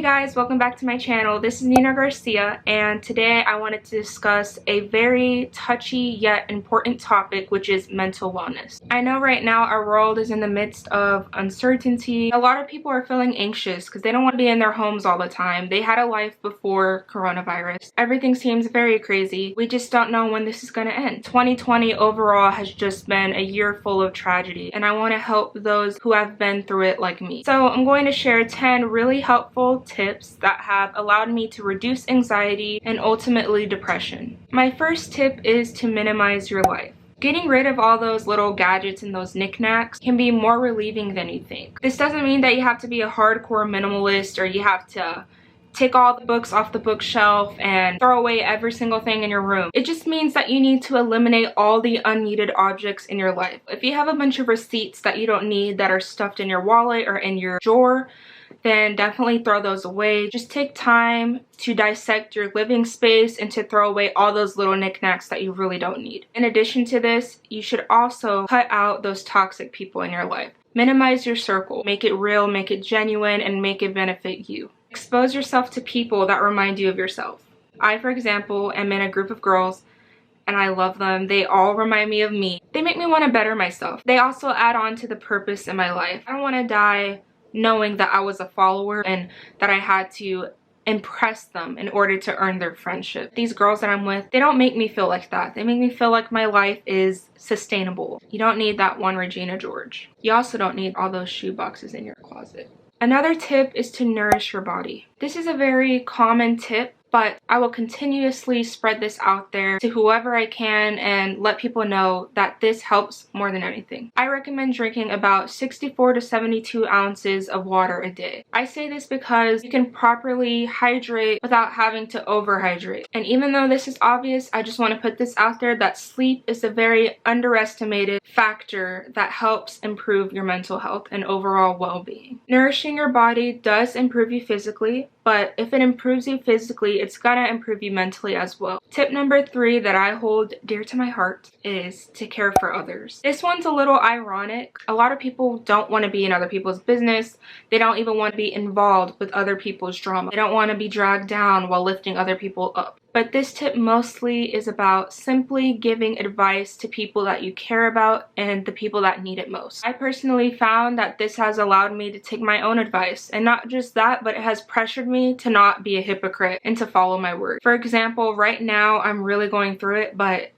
guys, welcome back to my channel. This is Nina Garcia, and today I wanted to discuss a very touchy yet important topic, which is mental wellness. I know right now our world is in the midst of uncertainty. A lot of people are feeling anxious because they don't want to be in their homes all the time. They had a life before coronavirus. Everything seems very crazy. We just don't know when this is going to end. 2020 overall has just been a year full of tragedy, and I want to help those who have been through it like me. So I'm going to share 10 really helpful tips that have allowed me to reduce anxiety and ultimately depression. My first tip is to minimize your life. Getting rid of all those little gadgets and those knickknacks can be more relieving than you think. This doesn't mean that you have to be a hardcore minimalist or you have to take all the books off the bookshelf and throw away every single thing in your room. It just means that you need to eliminate all the unneeded objects in your life. If you have a bunch of receipts that you don't need that are stuffed in your wallet or in your drawer, then definitely throw those away. Just take time to dissect your living space and to throw away all those little knickknacks that you really don't need. In addition to this, you should also cut out those toxic people in your life. Minimize your circle. Make it real, make it genuine, and make it benefit you. Expose yourself to people that remind you of yourself. I, for example, am in a group of girls and I love them. They all remind me of me. They make me want to better myself. They also add on to the purpose in my life. I don't want to die knowing that I was a follower and that I had to impress them in order to earn their friendship. These girls that I'm with, they don't make me feel like that. They make me feel like my life is sustainable. You don't need that one Regina George. You also don't need all those shoe boxes in your closet. Another tip is to nourish your body. This is a very common tip, but I will continuously spread this out there to whoever I can and let people know that this helps more than anything. I recommend drinking about 64 to 72 ounces of water a day. I say this because you can properly hydrate without having to overhydrate. And even though this is obvious, I just want to put this out there that sleep is a very underestimated factor that helps improve your mental health and overall well-being. Nourishing your body does improve you physically, but if it improves you physically, it's gonna improve you mentally as well. Tip number 3 that I hold dear to my heart is to care for others. This one's a little ironic. A lot of people don't want to be in other people's business. They don't even want to be involved with other people's drama. They don't want to be dragged down while lifting other people up. But this tip mostly is about simply giving advice to people that you care about and the people that need it most. I personally found that this has allowed me to take my own advice, and not just that, but it has pressured me to not be a hypocrite and to follow my word. For example, right now I'm really going through it, but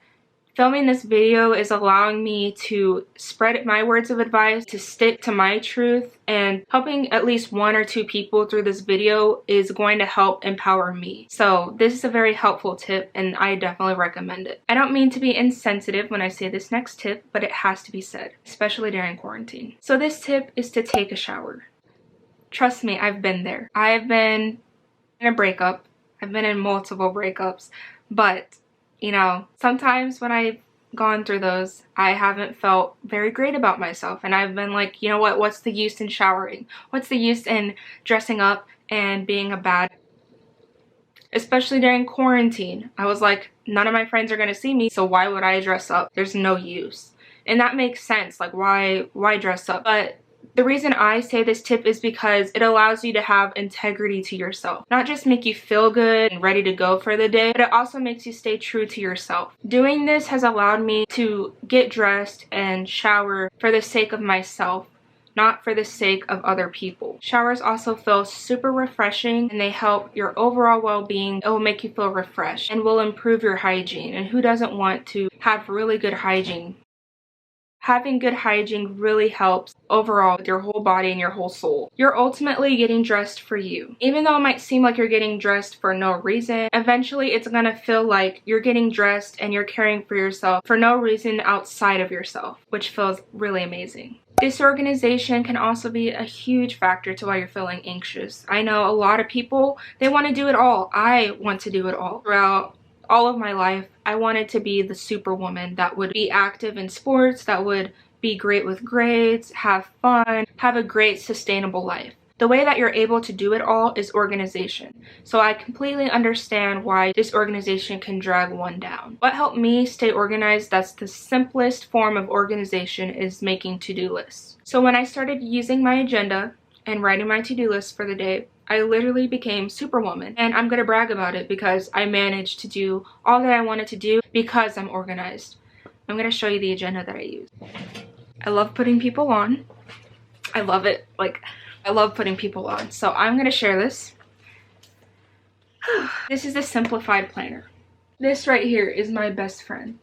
filming this video is allowing me to spread my words of advice, to stick to my truth, and helping at least 1 or 2 people through this video is going to help empower me. So this is a very helpful tip and I definitely recommend it. I don't mean to be insensitive when I say this next tip, but it has to be said, especially during quarantine. So this tip is to take a shower. Trust me, I've been there. I've been in a breakup. I've been in multiple breakups, but you know, sometimes when I've gone through those, I haven't felt very great about myself. And I've been like, you know what, what's the use in showering? What's the use in dressing up and being a bad... Especially during quarantine. I was like, none of my friends are going to see me, so why would I dress up? There's no use. And that makes sense. Like, why dress up? But the reason I say this tip is because it allows you to have integrity to yourself. Not just make you feel good and ready to go for the day, but it also makes you stay true to yourself. Doing this has allowed me to get dressed and shower for the sake of myself, not for the sake of other people. Showers also feel super refreshing and they help your overall well-being. It will make you feel refreshed and will improve your hygiene. And who doesn't want to have really good hygiene? Having good hygiene really helps overall with your whole body and your whole soul. You're ultimately getting dressed for you. Even though it might seem like you're getting dressed for no reason, eventually it's gonna feel like you're getting dressed and you're caring for yourself for no reason outside of yourself, which feels really amazing. Disorganization can also be a huge factor to why you're feeling anxious. I know a lot of people, they want to do it all. I want to do it all. Throughout all of my life, I wanted to be the superwoman that would be active in sports, that would be great with grades, have fun, have a great sustainable life. The way that you're able to do it all is organization. So I completely understand why disorganization can drag one down. What helped me stay organized, that's the simplest form of organization, is making to-do lists. So when I started using my agenda and writing my to-do list for the day, I literally became Superwoman, and I'm gonna brag about it because I managed to do all that I wanted to do because I'm organized. I'm gonna show you the agenda that I use. I love putting people on. I love it. Like, I love putting people on. So I'm gonna share this. This is the simplified planner. This right here is my best friend.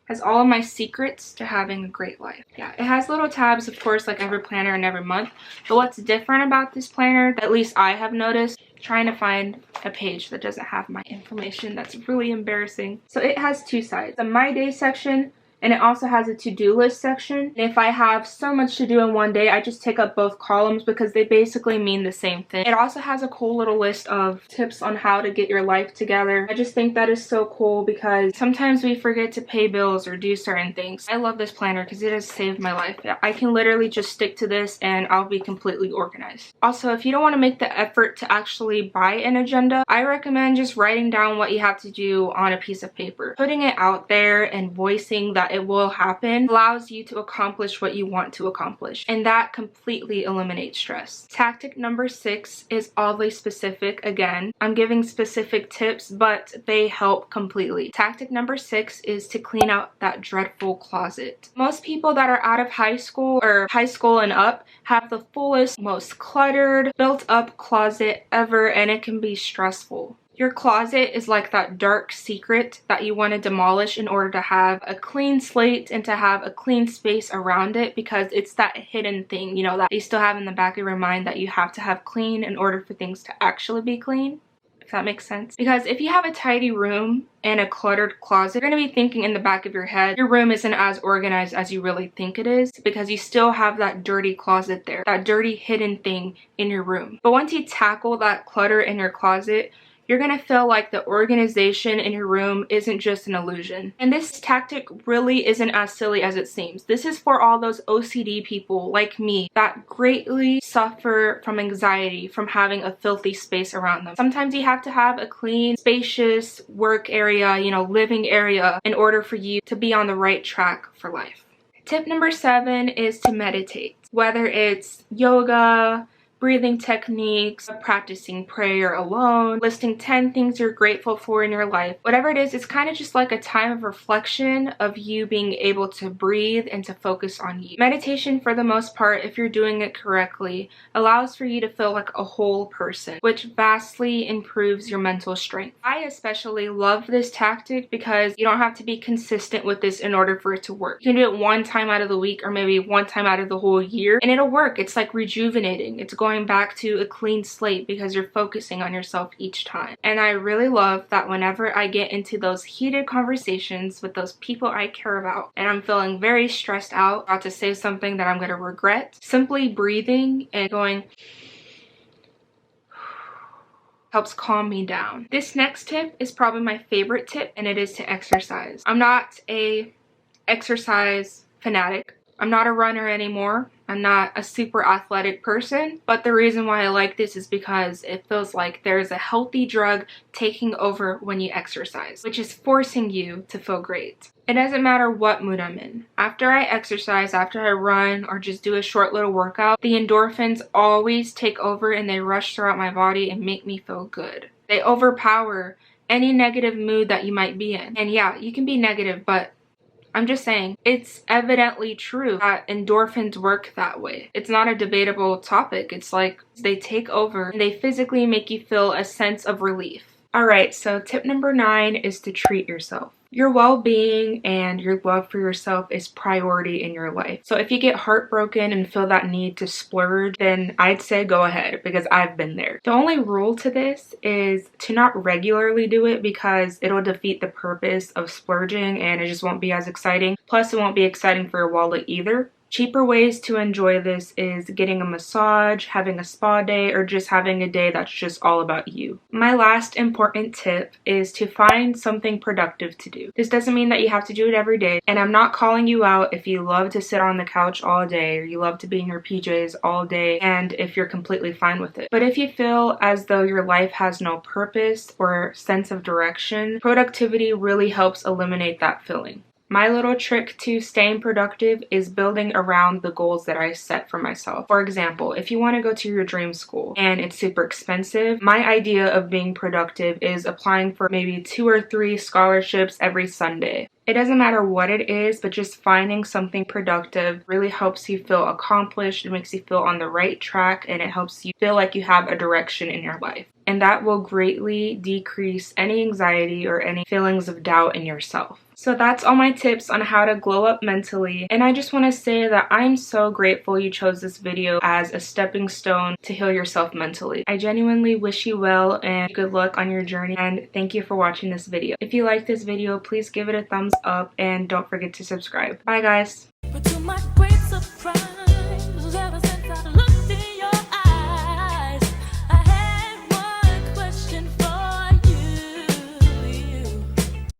Has all of my secrets to having a great life. Yeah, it has little tabs, of course, like every planner and every month. But what's different about this planner, at least I have noticed, trying to find a page that doesn't have my information, that's really embarrassing. So it has two sides, the My Day section, and it also has a to-do list section. And if I have so much to do in one day, I just take up both columns because they basically mean the same thing. It also has a cool little list of tips on how to get your life together. I just think that is so cool because sometimes we forget to pay bills or do certain things. I love this planner because it has saved my life. I can literally just stick to this and I'll be completely organized. Also, if you don't want to make the effort to actually buy an agenda, I recommend just writing down what you have to do on a piece of paper. Putting it out there and voicing that it will happen allows you to accomplish what you want to accomplish, and that completely eliminates stress. Tactic number 6 is oddly specific. Again, I'm giving specific tips, but they help completely. Tactic number 6 is to clean out that dreadful closet. Most people that are out of high school or high school and up have the fullest, most cluttered, built up closet ever, and it can be stressful. Your closet is like that dark secret that you want to demolish in order to have a clean slate and to have a clean space around it, because it's that hidden thing, you know, that you still have in the back of your mind that you have to have clean in order for things to actually be clean. If that makes sense. Because if you have a tidy room and a cluttered closet, you're going to be thinking in the back of your head, your room isn't as organized as you really think it is, because you still have that dirty closet there, that dirty hidden thing in your room. But once you tackle that clutter in your closet, you're gonna feel like the organization in your room isn't just an illusion. And this tactic really isn't as silly as it seems. This is for all those OCD people like me that greatly suffer from anxiety from having a filthy space around them. Sometimes you have to have a clean, spacious work area, you know, living area in order for you to be on the right track for life. Tip number 7 is to meditate. Whether it's yoga, breathing techniques, practicing prayer alone, listing 10 things you're grateful for in your life. Whatever it is, it's kind of just like a time of reflection of you being able to breathe and to focus on you. Meditation, for the most part, if you're doing it correctly, allows for you to feel like a whole person, which vastly improves your mental strength. I especially love this tactic because you don't have to be consistent with this in order for it to work. You can do it one time out of the week or maybe one time out of the whole year and it'll work. It's like rejuvenating. It's going back to a clean slate because you're focusing on yourself each time. And I really love that whenever I get into those heated conversations with those people I care about and I'm feeling very stressed out, about to say something that I'm going to regret, simply breathing and going helps calm me down. This next tip is probably my favorite tip, and it is to exercise. I'm not a exercise fanatic. I'm not a runner anymore. I'm not a super athletic person, but the reason why I like this is because it feels like there's a healthy drug taking over when you exercise, which is forcing you to feel great. It doesn't matter what mood I'm in. After I exercise, after I run or just do a short little workout, the endorphins always take over and they rush throughout my body and make me feel good. They overpower any negative mood that you might be in. And yeah, you can be negative, but I'm just saying, it's evidently true that endorphins work that way. It's not a debatable topic. It's like they take over and they physically make you feel a sense of relief. Alright, so tip number 9 is to treat yourself. Your well-being and your love for yourself is priority in your life. So if you get heartbroken and feel that need to splurge, then I'd say go ahead, because I've been there. The only rule to this is to not regularly do it because it'll defeat the purpose of splurging and it just won't be as exciting. Plus, it won't be exciting for your wallet either. Cheaper ways to enjoy this is getting a massage, having a spa day, or just having a day that's just all about you. My last important tip is to find something productive to do. This doesn't mean that you have to do it every day, and I'm not calling you out if you love to sit on the couch all day or you love to be in your PJs all day and if you're completely fine with it. But if you feel as though your life has no purpose or sense of direction, productivity really helps eliminate that feeling. My little trick to staying productive is building around the goals that I set for myself. For example, if you want to go to your dream school and it's super expensive, my idea of being productive is applying for maybe 2 or 3 scholarships every Sunday. It doesn't matter what it is, but just finding something productive really helps you feel accomplished. It makes you feel on the right track, and it helps you feel like you have a direction in your life. And that will greatly decrease any anxiety or any feelings of doubt in yourself. So that's all my tips on how to glow up mentally. And I just want to say that I'm so grateful you chose this video as a stepping stone to heal yourself mentally. I genuinely wish you well and good luck on your journey, and thank you for watching this video. If you like this video, please give it a thumbs up and don't forget to subscribe. Bye guys!